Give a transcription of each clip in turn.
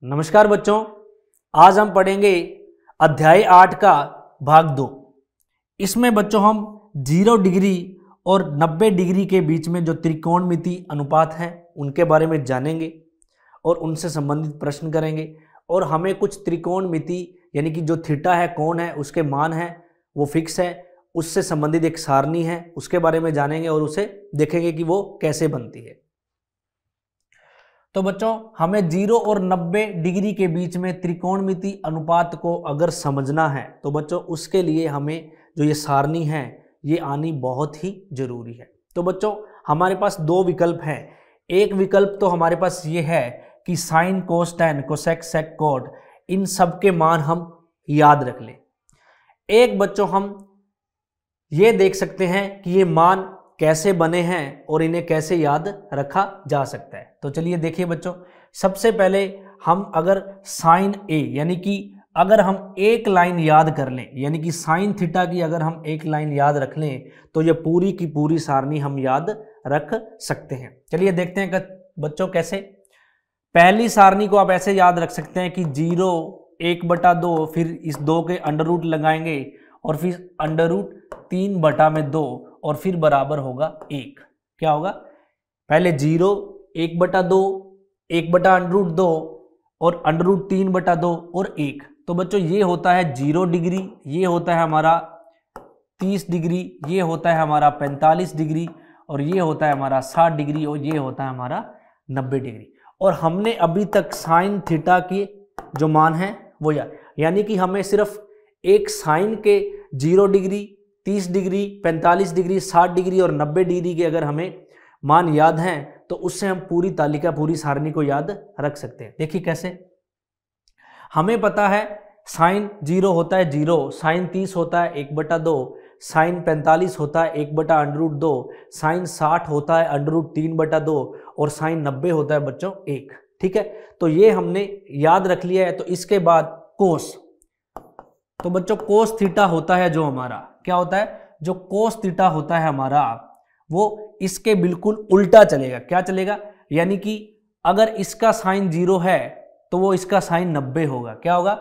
नमस्कार बच्चों, आज हम पढ़ेंगे अध्याय 8 का भाग 2। इसमें बच्चों हम 0 डिग्री और 90 डिग्री के बीच में जो त्रिकोणमिति अनुपात हैं उनके बारे में जानेंगे और उनसे संबंधित प्रश्न करेंगे। और हमें कुछ त्रिकोणमिति यानी कि जो थीटा है, कोण है, उसके मान है वो फिक्स है, उससे संबंधित एक सारणी है, उसके बारे में जानेंगे और उसे देखेंगे कि वो कैसे बनती है। तो बच्चों हमें 0 और 90 डिग्री के बीच में त्रिकोणमिति अनुपात को अगर समझना है तो बच्चों उसके लिए हमें जो ये सारणी है ये आनी बहुत ही जरूरी है। तो बच्चों हमारे पास दो विकल्प हैं। एक विकल्प तो हमारे पास ये है कि sine cos tan cosec sec cot इन सब के मान हम याद रख लें। एक बच्चों हम ये देख सकते हैं कि ये मान कैसे बने हैं और इन्हें कैसे याद रखा जा सकता है। तो चलिए देखिए बच्चों, सबसे पहले हम अगर साइन ए यानी कि अगर हम एक लाइन याद कर लें, यानी कि साइन थीटा की अगर हम एक लाइन याद रख लें तो ये पूरी की पूरी सारणी हम याद रख सकते हैं। चलिए देखते हैं कि बच्चों कैसे। पहली सारणी को आप ऐसे याद रख सकते हैं कि 0 1/2, फिर इस 2 के अंडर रूट लगाएंगे और फिर अंडर रूट 3/2 और फिर बराबर होगा 1। क्या होगा? पहले 0 1/2 1/√2 और अंडर रूट 3/2 और 1। तो बच्चों ये होता है 0 डिग्री, ये होता है हमारा 30 डिग्री, ये होता है हमारा 45 डिग्री और ये होता है हमारा 60 डिग्री और ये होता है हमारा 90 डिग्री। और हमने अभी तक साइन थीटा के जो मान है वो यानी कि हमें सिर्फ एक साइन के 0 डिग्री 30 डिग्री 45 डिग्री 60 डिग्री और 90 डिग्री के अगर हमें मान याद हैं तो उससे हम पूरी तालिका पूरी सारणी को याद रख सकते हैं। देखिए कैसे। हमें पता है साइन 0 होता है 0, साइन 30 होता है 1/2, साइन 45 होता है 1/√2, साइन 60 होता है √3/2 और साइन 90 होता है बच्चों 1। ठीक है, तो ये हमने याद रख लिया है। तो इसके बाद कोस, तो बच्चों कोस थीटा होता है जो हमारा, क्या होता है, जो कोस थीटा होता है हमारा वो इसके बिल्कुल उल्टा चलेगा। क्या चलेगा? यानी कि अगर इसका साइन 0 है तो वो इसका साइन 90 होगा। क्या होगा?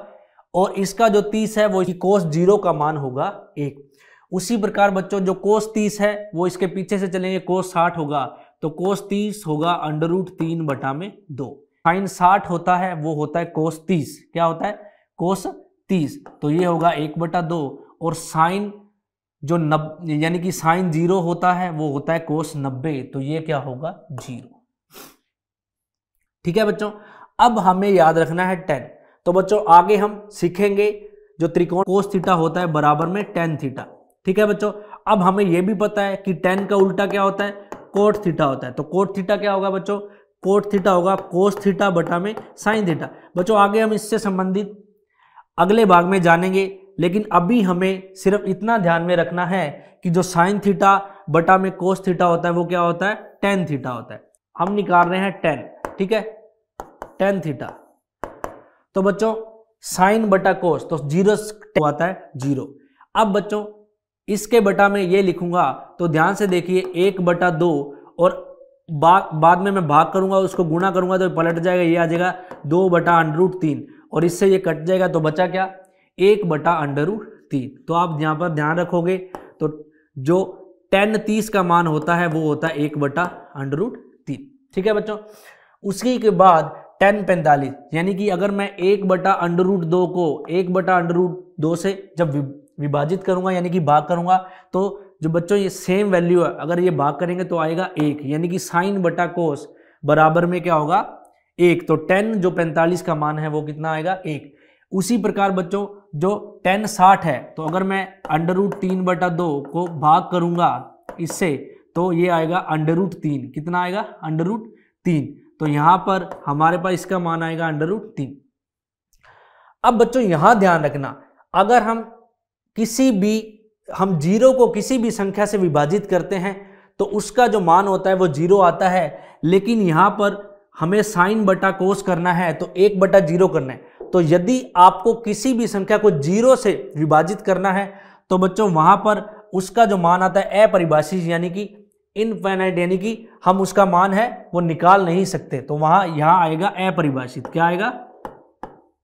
और इसका जो 30 है वो कोस 0 का मान होगा 1। उसी प्रकार बच्चों जो कोस 30 है वो इसके पीछे से चलेंगे, कोस 60 होगा तो कोस 30 होगा √3/2। साइन 60 होता है वो होता है कोस 30। क्या होता है? कोस 30, तो ये होगा 1/2 और साइन जो यानी कि साइन 0 होता है वो होता है कोस 90, तो ये क्या होगा 0। ठीक है बच्चों, अब हमें याद रखना है 10। तो बच्चों आगे हम सीखेंगे जो त्रिकोण कोस थीटा होता है बराबर में टेन थीटा। ठीक है बच्चों, अब हमें यह भी पता है कि 10 का उल्टा क्या होता है, कोट थीटा होता है। तो कोट थीटा क्या होगा बच्चों? कोट थीटा होगा कोस थीटा बटा में साइन थीटा। बच्चों आगे हम इससे संबंधित अगले भाग में जानेंगे, लेकिन अभी हमें सिर्फ इतना ध्यान में रखना है कि जो साइन थीटा बटा में कोस थीटा होता है वो क्या होता है, टेन थीटा होता है। हम निकाल रहे हैं 10। ठीक है, टेन थीटा। तो बच्चों साइन बटा कोस तो 0 आता है 0। अब बच्चों इसके बटा में ये लिखूंगा तो ध्यान से देखिए 1/2 और बाद में मैं भाग करूंगा उसको गुणा करूंगा तो पलट जाएगा, ये आ जाएगा 2/√3 और इससे ये कट जाएगा तो बचा क्या, 1/√3। तो आप यहाँ पर ध्यान रखोगे तो जो 10 30 का मान होता है वो होता है 1/√3। ठीक है बच्चों, उसी के बाद 10 45 यानी कि अगर मैं 1/√2 को 1/√2 से जब विभाजित करूंगा यानी कि भाग करूंगा तो जो बच्चों ये सेम वैल्यू है, अगर ये भाग करेंगे तो आएगा 1, यानी कि साइन बटा कोस बराबर में क्या होगा 1। तो 10 जो 45 का मान है वो कितना आएगा 1। उसी प्रकार बच्चों जो 10 60 है तो अगर मैं √3/2 को भाग करूंगा इससे तो ये आएगा √3। कितना आएगा? √3। तो यहां पर हमारे पास इसका मान आएगा √3। अब बच्चों यहां ध्यान रखना, अगर हम 0 को किसी भी संख्या से विभाजित करते हैं तो उसका जो मान होता है वो 0 आता है, लेकिन यहां पर हमें साइन बटा कोस करना है तो 1/0 करना है। तो यदि आपको किसी भी संख्या को 0 से विभाजित करना है तो बच्चों वहां पर उसका जो मान आता है अपरिभाषित यानी कि इनफाइनाइट, यानी कि हम उसका मान है वो निकाल नहीं सकते। तो वहां यहां आएगा अपरिभाषित। क्या आएगा?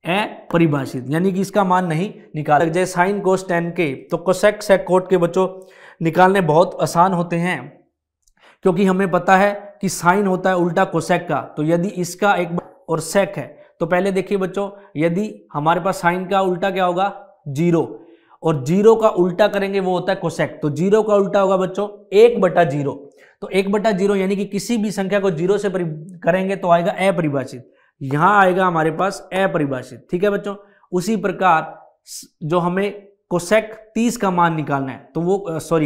अपरिभाषित, यानी कि इसका मान नहीं निकाला। जैसे साइन कोस टेन के, तो कोसेक सेक कोट के बच्चों निकालने बहुत आसान होते हैं, क्योंकि हमें पता है कि साइन होता है उल्टा कोसेक का। तो यदि इसका एक और सेक है, तो पहले देखिए बच्चों, यदि हमारे पास साइन का उल्टा क्या होगा, जीरो, और जीरो का उल्टा करेंगे वो होता है कोसेक। तो जीरो का उल्टा होगा बच्चों 1/0। तो 1/0 यानी कि किसी भी संख्या को जीरो से करेंगे तो आएगा अपरिभाषित, यहां आएगा हमारे पास अपरिभाषित। ठीक है बच्चों, उसी प्रकार जो हमें कोसेक 30 का मान निकालना है, तो वो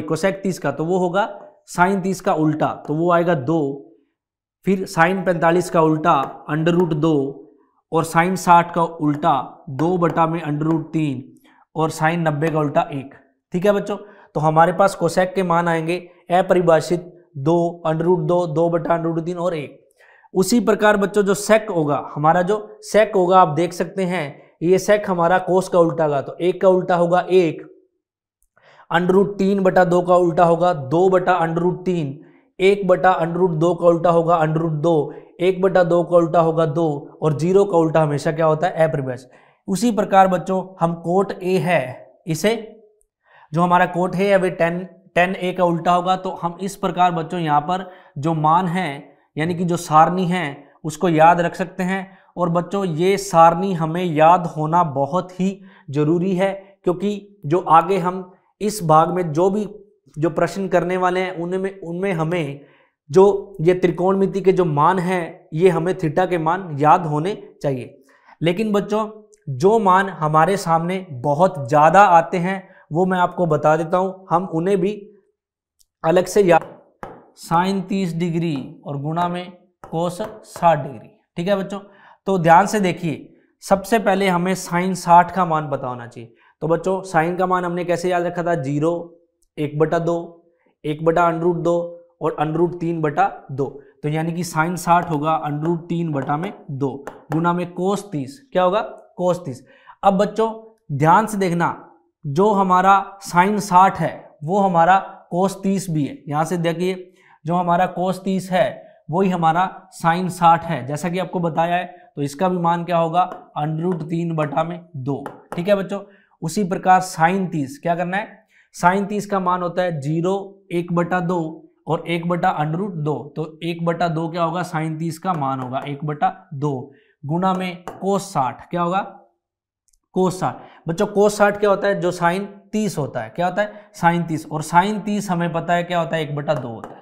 कोसेक 30 का, तो वो होगा साइन 30 का उल्टा, तो वो आएगा 2, फिर साइन 45 का उल्टा √2, और साइन 60 का उल्टा 2/√3, और साइन 90 का उल्टा 1। ठीक है बच्चों, तो हमारे पास कोसेक के मान आएंगे अपरिभाषित 2, √2, 2/√3 और 1। उसी प्रकार बच्चों जो सेक होगा, हमारा जो सेक होगा, आप देख सकते हैं ये सेक हमारा कोस का उल्टा होगा, तो 1 का उल्टा होगा 1, √3/2 का उल्टा होगा 2/√3, 1/√2 का उल्टा होगा √2, 1/2 का उल्टा होगा 2, और 0 का उल्टा हमेशा क्या होता है, अपरिभाषित। उसी प्रकार बच्चों हम कोट ए है, इसे जो हमारा कोट है वे 10A का उल्टा होगा। तो हम इस प्रकार बच्चों यहाँ पर जो मान है, यानी कि जो सारणी है, उसको याद रख सकते हैं। और बच्चों ये सारणी हमें याद होना बहुत ही जरूरी है, क्योंकि जो आगे हम इस भाग में जो प्रश्न करने वाले हैं उनमें हमें जो ये त्रिकोणमिति के जो मान हैं, ये हमें थीटा के मान याद होने चाहिए। लेकिन बच्चों जो मान हमारे सामने बहुत ज़्यादा आते हैं वो मैं आपको बता देता हूँ, हम उन्हें भी अलग से याद, साइन 30 डिग्री और गुणा में कोस 60 डिग्री। ठीक है बच्चों, तो ध्यान से देखिए, सबसे पहले हमें साइन 60 का मान पता होना चाहिए। तो बच्चों साइन का मान हमने कैसे याद रखा था, 0, 1/2, 1/√2 और √3/2। तो यानी कि साइन 60 होगा √3/2 गुना में कोस 30, क्या होगा, कोस 30। अब बच्चों ध्यान से देखना, जो हमारा साइन 60 है वो हमारा कोस 30 भी है। यहां से देखिए, जो हमारा कोस 30 है वही हमारा साइन 60 है, जैसा कि आपको बताया है। तो इसका भी मान क्या होगा, √3/2। ठीक है बच्चों, उसी प्रकार साइन 30 क्या करना है, साइन 30 का मान होता है 0, 1/2 और 1/√2। तो 1/2 क्या होगा, साइन 30 का मान होगा 1/2 गुना में कोस 60, क्या होगा, कोस 60। बच्चों कोस 60 क्या होता है, जो साइन 30 होता है, क्या होता है, साइन 30, और साइन 30 हमें पता है क्या होता है, 1/2 होता है।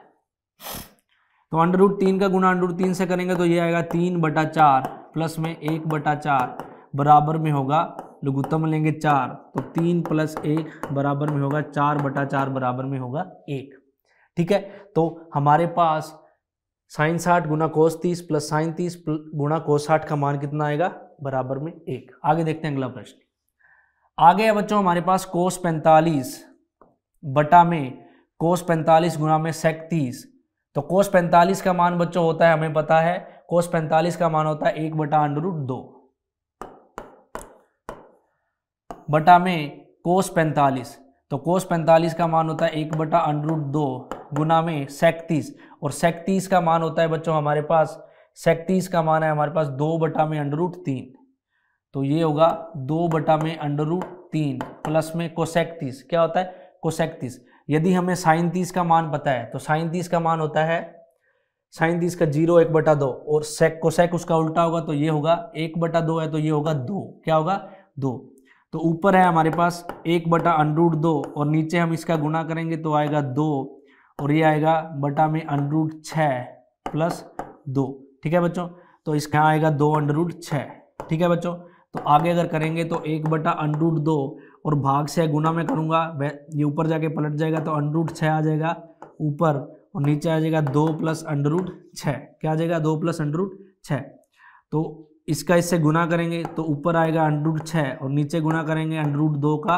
तो √3 का गुना √3 से करेंगे तो ये आएगा 3/4 प्लस में 1/4 बराबर में होगा, लघुत्तम लेंगे 4, तो 3 + 1 बराबर में होगा 4/4 बराबर में होगा 1। ठीक है, तो हमारे पास साइन 60 गुना कोस 30 प्लस साइन 30 गुना कोस 60 का मान कितना आएगा, बराबर में 1। आगे देखते हैं अगला प्रश्न। आगे है बच्चों हमारे पास कोस 45 बटा में कोस 45 गुना में सेक 30। तो कोस 45 का मान बच्चों होता है, हमें पता है कोस 45 का मान होता है 1/√2 बटा में कोस 45। तो कोस 45 का मान होता है 1/√2 गुना में सेक 30, और सेक 30 का मान होता है बच्चों हमारे पास, सेक 30 का मान है हमारे पास 2/√3। तो ये होगा 2/√3 प्लस में कोसेक 30, क्या होता है, कोसेक 30। यदि हमें साइन 30 का मान पता है, तो साइन 30 का मान होता है, साइन 30 का 0, 1/2, और सेक कोसेक उसका उल्टा होगा, तो ये होगा 1/2 है, तो ये होगा 2, क्या होगा, 2। तो ऊपर है हमारे पास 1/√2 और नीचे हम इसका गुना करेंगे तो आएगा 2, और ये आएगा बटा में √6 प्लस 2। ठीक है बच्चों, तो इसका आएगा 2/6। ठीक है बच्चों, तो आगे अगर करेंगे तो 1/√2 और भाग से गुना में करूंगा, ये ऊपर जाके पलट जाएगा तो √6 आ जाएगा ऊपर, और नीचे आ जाएगा 2 + √6, क्या आ जाएगा, 2 + √6। तो इसका इससे गुना करेंगे तो ऊपर आएगा √6 और नीचे गुना करेंगे √2 का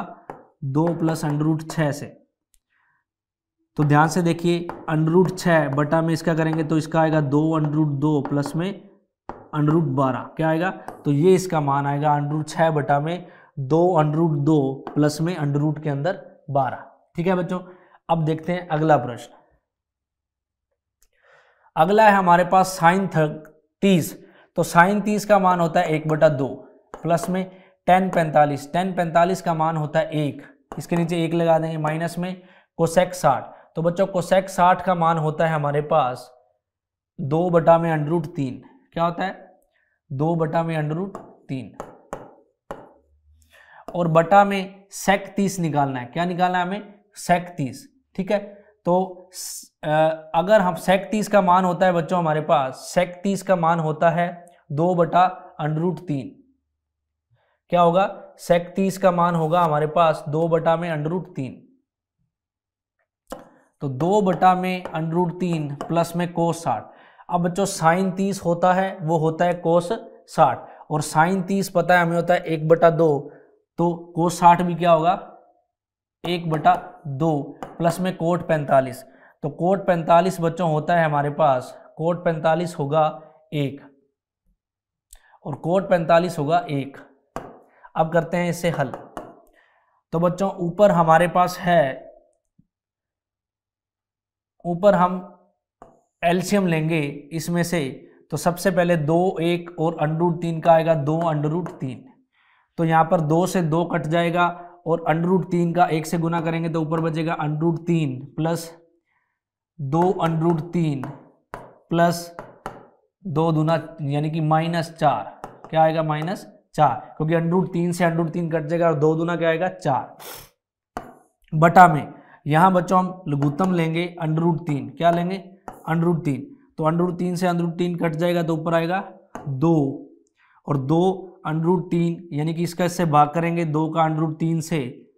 2 + √6 से। तो ध्यान से देखिए, √6 बटा में इसका करेंगे तो इसका आएगा 2/2 प्लस में √12, क्या आएगा, तो ये इसका मान आएगा √6 बटा में 2/2 प्लस में √ के अंदर 12। ठीक है बच्चों, अब देखते हैं अगला प्रश्न। अगला है हमारे पास साइन 30। तो साइन 30 का मान होता है 1/2, प्लस में टेन 45, टेन 45 का मान होता है 1, इसके नीचे 1 लगा देंगे, माइनस में कोसेक 60। तो बच्चों कोसेक 60 का मान होता है हमारे पास 2/√3। क्या होता है? 2/√3। और बटा में सेक 30 निकालना है। क्या निकालना है हमें? सेक 30। ठीक है, तो अगर हम सेक 30 का मान होता है बच्चों हमारे पास, सेक 30 का मान होता है 2/√3। क्या होगा? सेक 30 का मान होगा हमारे पास 2/√3। तो 2/√3 प्लस में कोस 60। अब बच्चों साइन 30 होता है, वो होता है कोस 60, और साइन 30 पता है हमें होता है 1/2, तो कोस 60 भी क्या होगा? 1/2 प्लस में कोट 45। तो कोट 45 बच्चों होता है हमारे पास, कोट 45 होगा 1 और कोट 45 होगा 1। अब करते हैं इसे हल। तो बच्चों ऊपर हमारे पास है, ऊपर हम एलसीएम लेंगे इसमें से, तो सबसे पहले 2 1 और √3 का आएगा 2√3। तो यहाँ पर 2 से 2 कट जाएगा और √3 का 1 से गुना करेंगे तो ऊपर बचेगा √3 प्लस 2√3 प्लस 2 दूना यानी कि -4। क्या आएगा? -4, क्योंकि √3 से √3 कट जाएगा और 2 दूना क्या आएगा? 4 बटा में यहाँ बच्चों हम लघुत्तम लेंगे √3। क्या लेंगे? √3। तो √3 से √3 कट जाएगा तो ऊपर आएगा 2, और 2 √3 यानी कि इसका इससे भाग करेंगे 2 का √3 से,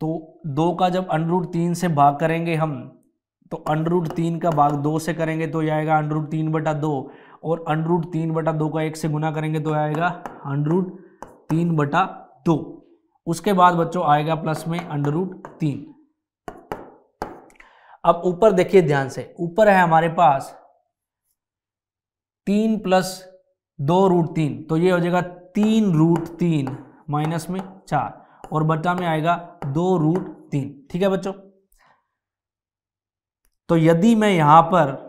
तो 2 का जब √3 से भाग करेंगे हम, तो √3 का भाग 2 से करेंगे तो यह आएगा √3/2, और √3/2 का 1 से गुना करेंगे तो आएगा √3/2। उसके बाद बच्चों आएगा प्लस में √3। अब ऊपर देखिए ध्यान से, ऊपर है हमारे पास 3 प्लस 2√3, तो ये हो जाएगा 3√3 माइनस में 4, और बटा में आएगा 2√3। ठीक है बच्चों, तो यदि मैं यहां पर,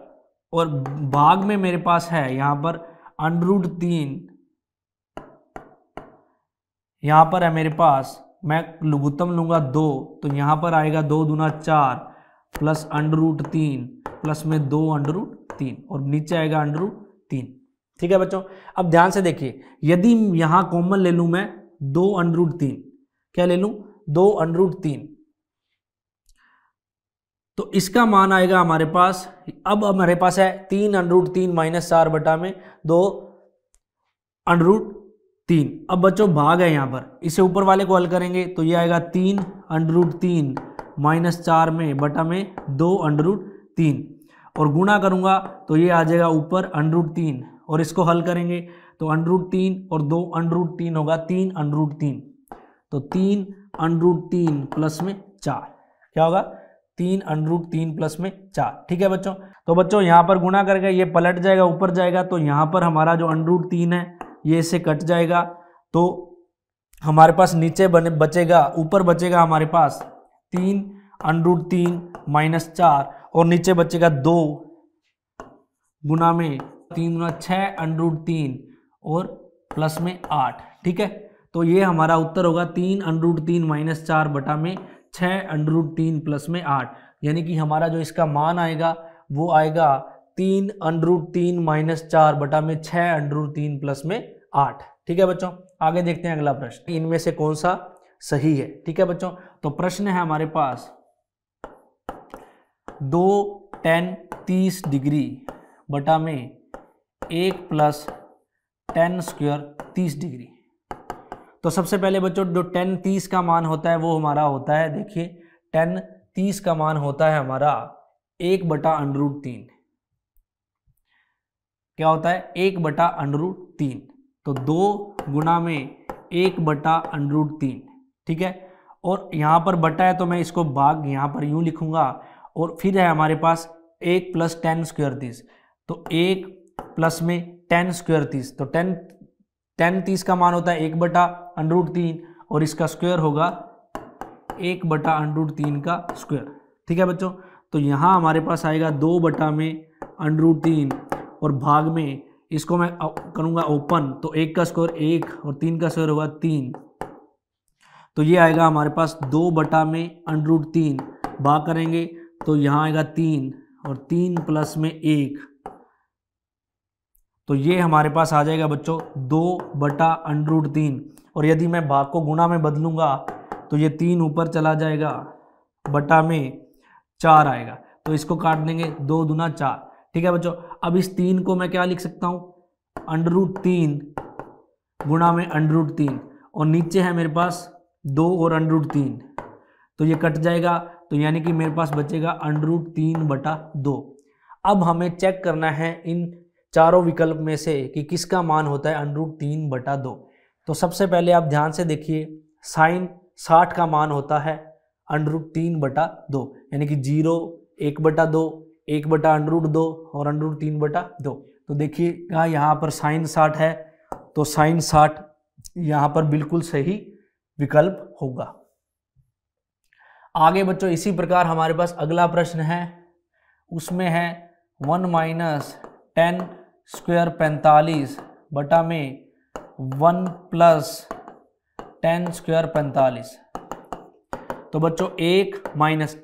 और भाग में मेरे पास है यहां पर √3, यहां पर है मेरे पास, मैं लघुत्तम लूंगा 2, तो यहां पर आएगा 2 दूना 4 प्लस √3 प्लस में 2√3, और नीचे आएगा √3। ठीक है बच्चों, अब ध्यान से देखिए, यदि यहां कॉमन ले लूं मैं 2√3, क्या ले लूं? 2√3, तो इसका मान आएगा हमारे पास, अब हमारे पास है 3√3 -4 बटा में 2√3। अब बच्चों भाग है यहां पर, इसे ऊपर वाले को हल करेंगे तो ये आएगा 3√3 -4 में बटा में 2√3, और गुणा करूंगा तो ये आ जाएगा ऊपर √3, और इसको हल करेंगे तो √3 और 2√3 होगा 3√3, तो 3√3 प्लस में 4। क्या होगा? 3√3 प्लस में 4। ठीक है बच्चों, तो बच्चों यहाँ पर गुणा करके ये पलट जाएगा, ऊपर जाएगा, तो यहाँ पर हमारा जो √3 है ये इससे कट जाएगा, तो हमारे पास नीचे बचेगा, ऊपर बचेगा हमारे पास 3√3 -4, और नीचे बचेगा 2 गुना में 3 गुना 6√3 और प्लस में 8। ठीक है, तो ये हमारा उत्तर होगा 3√3 -4 बटा में 6√3 प्लस में 8, यानी कि हमारा जो इसका मान आएगा वो आएगा 3√3 -4 बटा में 6√3 प्लस में 8। ठीक है बच्चों, आगे देखते हैं अगला प्रश्न, इनमें से कौन सा सही है। ठीक है बच्चों, तो प्रश्न है हमारे पास 2 tan 30 डिग्री बटा में 1 + tan स्क्वायर 30 डिग्री। तो सबसे पहले बच्चों जो tan 30 का मान होता है वो हमारा होता है, देखिए tan 30 का मान होता है हमारा 1/√3। क्या होता है? 1/√3, तो 2 गुना में 1/√3। ठीक है, और यहाँ पर बटा है तो मैं इसको भाग यहाँ पर यूं लिखूंगा, और फिर है हमारे पास 1 + tan स्क्वायर 30, तो 1 प्लस में tan स्क्वायर 30, तो tan 30 का मान होता है 1/√3, और इसका स्क्वायर होगा 1/√3 का स्क्वायर। ठीक है बच्चों, तो यहाँ हमारे पास आएगा 2 बटा में √3 और भाग में इसको मैं करूँगा ओपन, तो 1 का स्क्वायर 1 और 3 का स्क्वायर होगा 3, तो ये आएगा हमारे पास 2/√3, भाग करेंगे तो यहाँ आएगा 3 और 3 प्लस में 1, तो ये हमारे पास आ जाएगा बच्चों 2/√3। और यदि मैं भाग को गुणा में बदलूंगा तो ये 3 ऊपर चला जाएगा, बटा में 4 आएगा, तो इसको काट देंगे 2 दूना 4। ठीक है बच्चों, अब इस 3 को मैं क्या लिख सकता हूँ, √3 गुणा में √3, और नीचे है मेरे पास 2 और √3, तो ये कट जाएगा, तो यानी कि मेरे पास बचेगा √3/2। अब हमें चेक करना है इन चारों विकल्प में से कि किसका मान होता है √3/2। तो सबसे पहले आप ध्यान से देखिए, साइन 60 का मान होता है √3/2, यानी कि 0, 1/2, 1/√2 और √3/2। तो देखिएगा यहाँ पर साइन 60 है, तो साइन 60 यहाँ पर बिल्कुल सही विकल्प होगा। आगे बच्चों इसी प्रकार हमारे पास अगला प्रश्न है, उसमें है 1 - 10 स्क्वायर 45 बटा में 1 + 10 स्क्वायर 45। तो बच्चों 1 -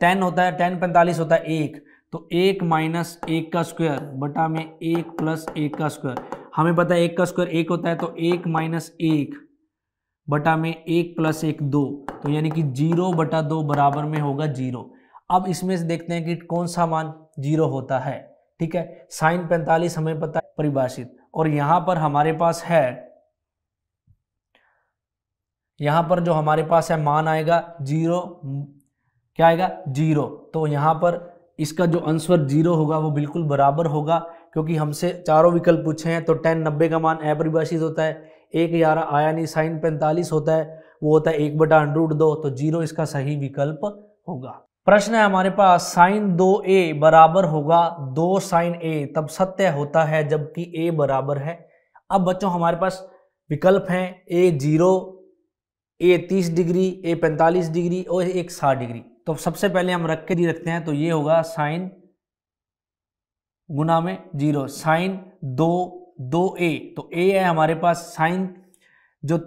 10 होता है, 10 45 होता है 1, तो 1 - 1 का स्क्वायर बटा में 1 + 1 का स्क्वायर। हमें पता है 1 का स्क्वायर 1 होता है, तो 1 - 1 बटा में 1 + 1 2, तो यानी कि 0/2 बराबर में होगा 0। अब इसमें से देखते हैं कि कौन सा मान 0 होता है। ठीक है, साइन 45 हमें पता है परिभाषित, और यहाँ पर हमारे पास है, यहाँ पर जो हमारे पास है मान आएगा 0, क्या आएगा 0, तो यहाँ पर इसका जो आंसर 0 होगा वो बिल्कुल बराबर होगा, क्योंकि हमसे चारों विकल्प पूछे हैं। तो 10 90 का मान अपरिभाषित होता है, 1 11 आया नहीं, साइन 45 होता है, वो होता है 1/√2, तो 0 इसका सही विकल्प होगा। प्रश्न है हमारे पास, साइन 2a बराबर होगा 2 साइन a तब सत्य होता है जबकि a बराबर है। अब बच्चों हमारे पास विकल्प हैं a 0, a 30 degree, a 45 degree और एक 60 डिग्री। तो सबसे पहले हम रख के रखते हैं, तो ये होगा साइन गुना में 0, साइन 2a, तो a है हमारे पास, साइन जो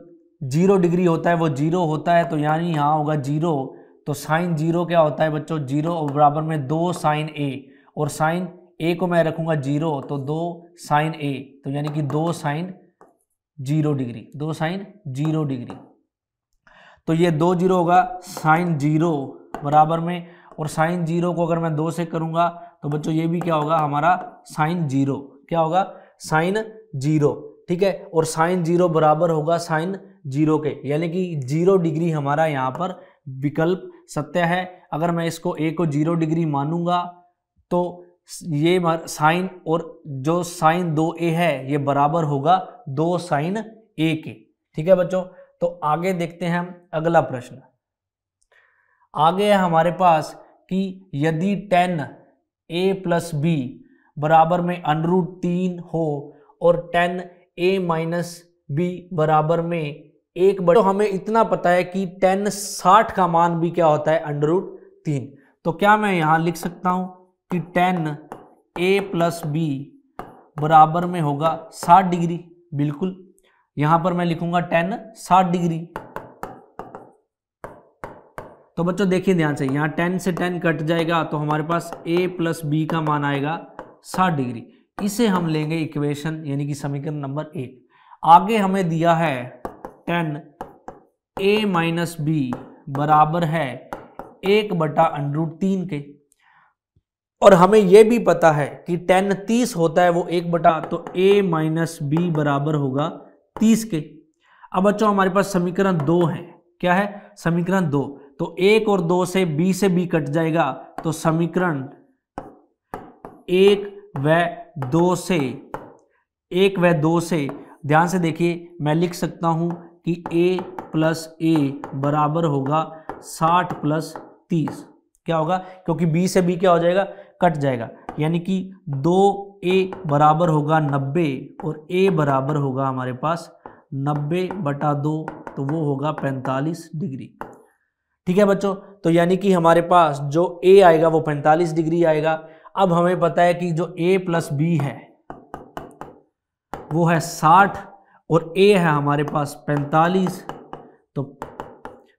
0 डिग्री होता है वो 0 होता है, तो यानी यहाँ होगा 0, तो साइन 0 क्या होता है बच्चों 0, और बराबर में 2 साइन a, और साइन a को मैं रखूंगा 0, तो 2 साइन a, तो यानी कि 2 साइन 0 डिग्री, 2 साइन 0 डिग्री, तो ये 2 0 होगा साइन 0 बराबर में, और साइन 0 को अगर मैं 2 से करूंगा तो बच्चों ये भी क्या होगा हमारा साइन 0, क्या होगा साइन 0। ठीक है, और साइन 0 बराबर होगा साइन 0 के, यानी कि 0 डिग्री हमारा यहाँ पर विकल्प सत्य है। अगर मैं इसको a को 0 डिग्री मानूंगा तो ये साइन, और जो साइन 2a है ये बराबर होगा 2 साइन a के। ठीक है बच्चों, तो आगे देखते हैं हम अगला प्रश्न। आगे है हमारे पास कि यदि 10a + b बराबर में √3 हो और 10a - b बराबर में 1, तो हमें इतना पता है कि 10 60 का मान भी क्या होता है √3। तो क्या मैं यहाँ लिख सकता हूँ कि 10a + b बराबर में होगा 60 डिग्री। बिल्कुल, यहाँ पर मैं लिखूंगा 10 60 डिग्री। तो बच्चों देखिए ध्यान से, यहाँ 10 से 10 कट जाएगा, तो हमारे पास a + b का मान आएगा 60 डिग्री। इसे हम लेंगे इक्वेशन, यानी कि समीकरण नंबर 1। आगे हमें दिया है 10a - b बराबर है 1/√3 के, और हमें यह भी पता है कि 10 30 होता है, वो 1/, तो a - b बराबर होगा 30 के। अब बच्चों हमारे पास समीकरण 2 है, क्या है समीकरण 2, तो 1 और 2 से b कट जाएगा, तो समीकरण 1 व 2 से ध्यान से देखिए, मैं लिख सकता हूं कि a + a बराबर होगा 60 + 30, क्या होगा, क्योंकि b से b क्या हो जाएगा कट जाएगा, यानी कि 2a बराबर होगा 90 और a बराबर होगा हमारे पास 90/2, तो वो होगा 45 डिग्री। ठीक है बच्चों, तो यानी कि हमारे पास जो a आएगा वो 45 डिग्री आएगा। अब हमें पता है कि जो a + b है वो है 60 और a है हमारे पास 45, तो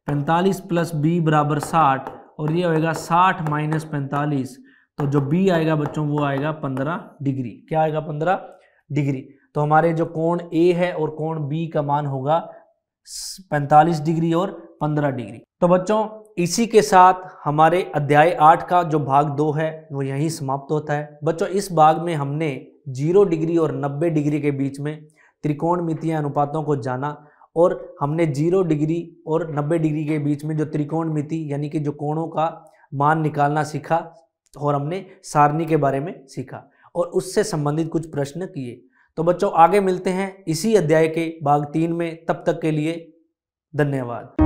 45 प्लस b बराबर 60 और ये होएगा 60 माइनस 45, तो जो b आएगा बच्चों वो आएगा 15 डिग्री। क्या आएगा? 15 डिग्री। तो हमारे जो कोण a है और कोण b का मान होगा 45 डिग्री और 15 डिग्री। तो बच्चों इसी के साथ हमारे अध्याय 8 का जो भाग 2 है वो यहीं समाप्त होता है। बच्चों इस भाग में हमने 0 डिग्री और 90 डिग्री के बीच में त्रिकोणमितीय अनुपातों को जाना और हमने 0 डिग्री और 90 डिग्री के बीच में जो त्रिकोणमिति यानी कि जो कोणों का मान निकालना सीखा और हमने सारणी के बारे में सीखा और उससे संबंधित कुछ प्रश्न किए। तो बच्चों आगे मिलते हैं इसी अध्याय के भाग 3 में, तब तक के लिए धन्यवाद।